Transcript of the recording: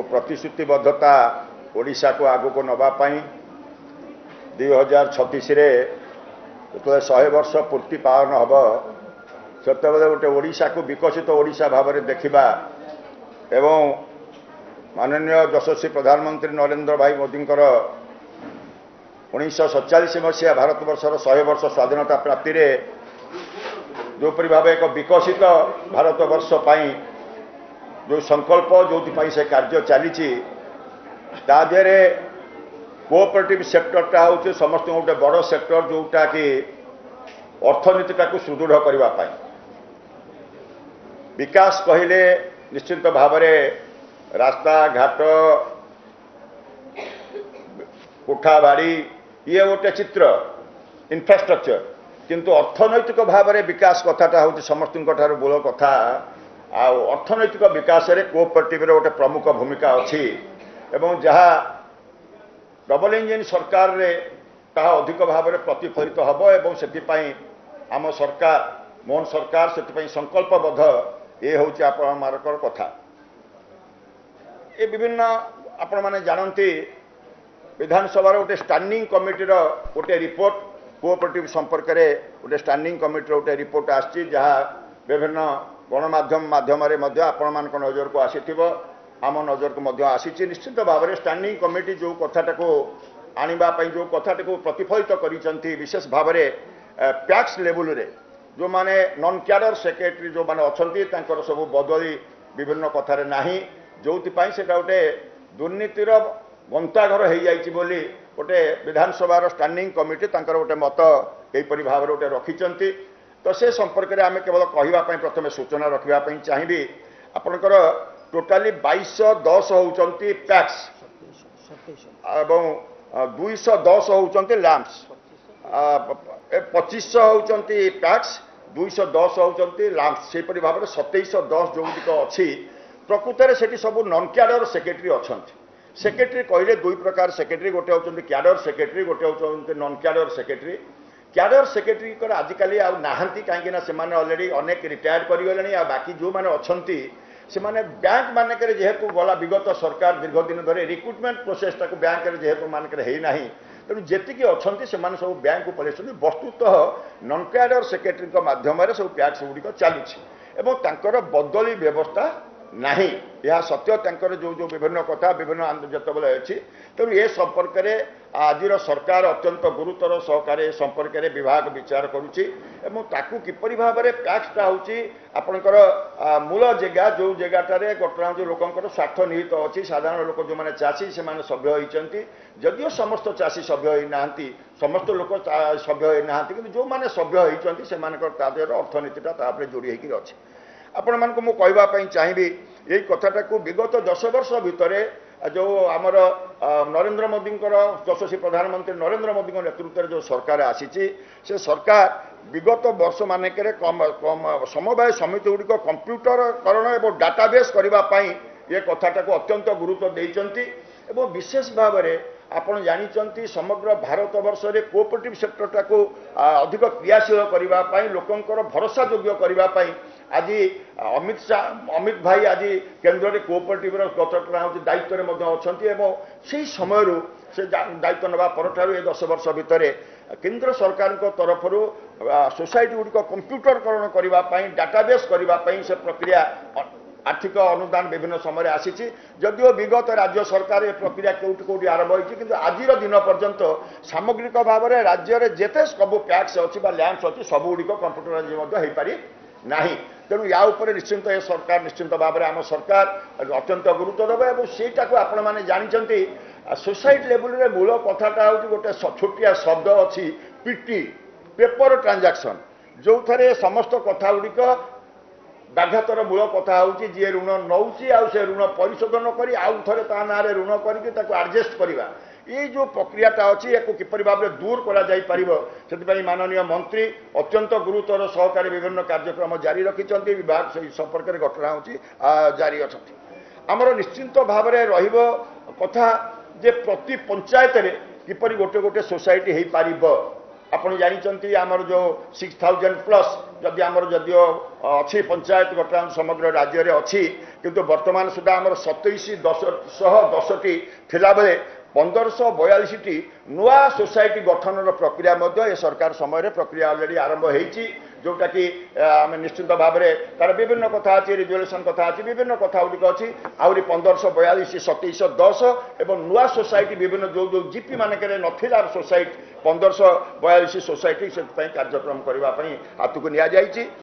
प्रतिश्रुतिबद्धता ओडिशा को आगु को नवापाई 2036 जो 100 वर्ष पूर्ति पालन हम से गोटे ओडिशा को विकसित ओडिशा भाव में देखा एवं माननीय यशस्वी प्रधानमंत्री नरेंद्र भाई मोदी 1947 मसीहा भारत वर्षर 100 वर्ष स्वाधीनता प्राप्ति रे जोपरी भाव एक विकसित भारत वर्ष जो संकल्प जो से कार्य चली तादेरे कोऑपरेटिव सेक्टरटा हूँ समस्त गोटे बड़ सेक्टर जोटा कि अर्थनीतिटा को सुदृढ़ करने विकास कहले निश्चित भाव में रास्ता घाट कोठा बाड़ी ये गोटे चित्र इंफ्रास्ट्रक्चर किंतु अर्थनैतिक भाव में विकास कथाटा हूँ समस्त मूल कथा अर्थनैतिक विकास रे कोऑपरेटिव रे गोटे प्रमुख भूमिका अच्छी एवं जहाँ डबल इंजिन सरकार रे ताहा अधिक भाव में प्रतिफलित हम एवं से आम सरकार मोहन सरकार से संकल्पबद्ध ये हूँ आपणकर कथा ये विभिन्न आपण मैंने जानती विधानसभा गोटे स्टैंडिंग कमिटीर गोटे रिपोर्ट कोऑपरेटिव संपर्क में गोटे स्टैंडिंग कमिटीर गोटे रिपोर्ट आसी जहाँ विभिन्न गणमाध्यम आपण मान नजर को आसी आम नजर को आसी निश्चित भाव में स्टैंडिंग कमिटी जो कथाटा को आने जो कथाटा को प्रतिफलित करी विशेष भाव में पैक्स लेवल रे जो माने नॉन कैडर सेक्रेटरी जो माने अच्छा सब बदली विभिन्न कथार ना जो गोटे दुर्नीतिर गंताघर हो जाइए गोटे विधानसभा स्टैंडिंग कमिटी गोटे मत यहीपरि भाव में गोटे रखिंट तो से संपर्क में आम केवल कहवाई प्रथम सूचना रखापी चाहिए आपणकर टोटाली 2210 होती पैक्स एवं 210 होती लैंप्स 2500 होती पैक्स 210 होती लैंप्स से भाव में 2710 जो अच्छी प्रकृत में से सब नॉन कैडर सेक्रेटरी अच्छा सेक्रेटरी कहले दुई प्रकार सेक्रेटरी गोटे होती कैडर सेक्रेटरी गोटे होती non cadre secretary cadre secretary आजिकल आहांती कहीं अलरेडी अनेक रिटायर्ड करगले बाकी जो मैंने अच्छा से माने बैंक मानक जेहेतु गला विगत सरकार दीर्घ दिन धरे रिक्रुटमेंट प्रोसेसटा को बैंक जेहेतु मानक है तेणु जी अच्छा से सब बैंक को पलि वस्तुतः नॉन कैडर सेक्रेटरी मध्यम सब पैक्स गुड़िक चलुची बदली व्यवस्था नहीं यह सत्य जो जो विभिन्न कथा विभिन्न जितेबाला अच्छी तेणु ये संपर्क में आज सरकार अत्यंत गुरुतर सहकार संपर्क में विभाग विचार करुच्ची किपरि भाव में पैक्सटा हूँ आपणकर मूल जगह जो जगह घटना जो लोकंर स्वार्थ निहित अच्छी साधारण लोक जो मैंने चाषी से सभ्य होती जदिव समस्त चाषी सभ्य होना समस्त लोक सभ्य होना कि जो मैंने सभ्य होती से अर्थनीतिटा जोड़ी होकर अच्छी आपण मान को कहवाई चाहिए यही कथाटा को विगत 10 वर्ष भितर जो आमर नरेंद्र मोदी यशस्वी प्रधानमंत्री नरेंद्र मोदी नेतृत्व जो सरकार आसी से सरकार विगत वर्ष मानक समवाय समिति गुड़िक कंप्यूटरकरण और डाटाबेस करने ये कथाटा को अत्यंत गुरुत्व देइचंती एवं विशेष भाव में आपण जानते समग्र भारत वर्ष में कोऑपरेटिव सेक्टरटा को अधिक क्रियाशील करने लोकंर भरोसा योग्य करने आज अमित भाई आज केन्द्र में कोऑपरेटिव गतटा हूँ दायित्व में अच्छा से समय से दायित्व नवा पर ये 10 वर्ष भितर केंद्र सरकार तरफ सोसाइटी गुड़िक कंप्यूटरकरण करने डाटाबेस करने से प्रक्रिया आर्थिक अनुदान विभिन्न समय आसी जदिव विगत राज्य सरकार ये प्रक्रिया कौटी कौटी आरंभ होती किंतु आज दिन पर्यंत सामग्रिक भाव में राज्य में जिते सब पैक्स अच्छी लैंप्स अच्छी सब गुड़िक कंप्यूटराइज हो पारि नहीं तेणु या उपर निश्चिंत ये सरकार निश्चिंत भाव में आम सरकार अत्यंत गुरुत्व देव सेटा को आपण मैंने जानते सोसाइटी लेवल रे मूल कथाटा हूँ गोटे छोटिया शब्द अच्छी पीटी पेपर ट्रांजैक्शन जो थे समस्त कथा गुड़िक व्याघातर मूल कथा हूँ जी ऋण नौची से ऋण परिशोध न करी आउ थे ता ना ऋण करके आडजस्ट करवा ये जो प्रक्रियाटा अच्छी या किपरि भाव में दूर कर माननीय मंत्री अत्यंत गुरुतर सहकारी विभिन्न कार्यक्रम जारी रखिंट विभाग से संपर्क में घटना हूँ जारी अच्छा आमर निश्चिंत भाव में रहा जे प्रति पंचायत किपरि गोटे गोटे सोसाइटी हो पार ଆପଣ ଜାଣିଛନ୍ତି ଆମର ଯେଉଁ 6000+ ଯଦି ଆମର ଯଦିଓ ଅଛି ପଞ୍ଚାୟତ ବର୍ତ୍ତମାନ ସମଗ୍ର ରାଜ୍ୟରେ ଅଛି କିନ୍ତୁ ବର୍ତ୍ତମାନ ସୁଦ୍ଧା ଆମର 2710ଟି ଥିଲାବେଳେ 1542ଟି ନୂଆ ସୋସାଇଟି ଗଠନର ପ୍ରକ୍ରିୟା ମଧ୍ୟ ଏ ସରକାର ସମୟରେ ପ୍ରକ୍ରିୟା ଅଲରେଡି ଆରମ୍ଭ ହେଇଛି जोटाकि आम निश्चित भाव में तार विभिन्न कथा अच्छी रिजोल्यूशन कथा अच्छी विभिन्न कथा गुड़िक अच्छी आहरी 1542 2710 एवं नुआ सोसाइटी विभिन्न जो जो जीपी मानक नथिला सोसाइटी 1542 सोसाइटी से कार्यक्रम करने हाथ को नि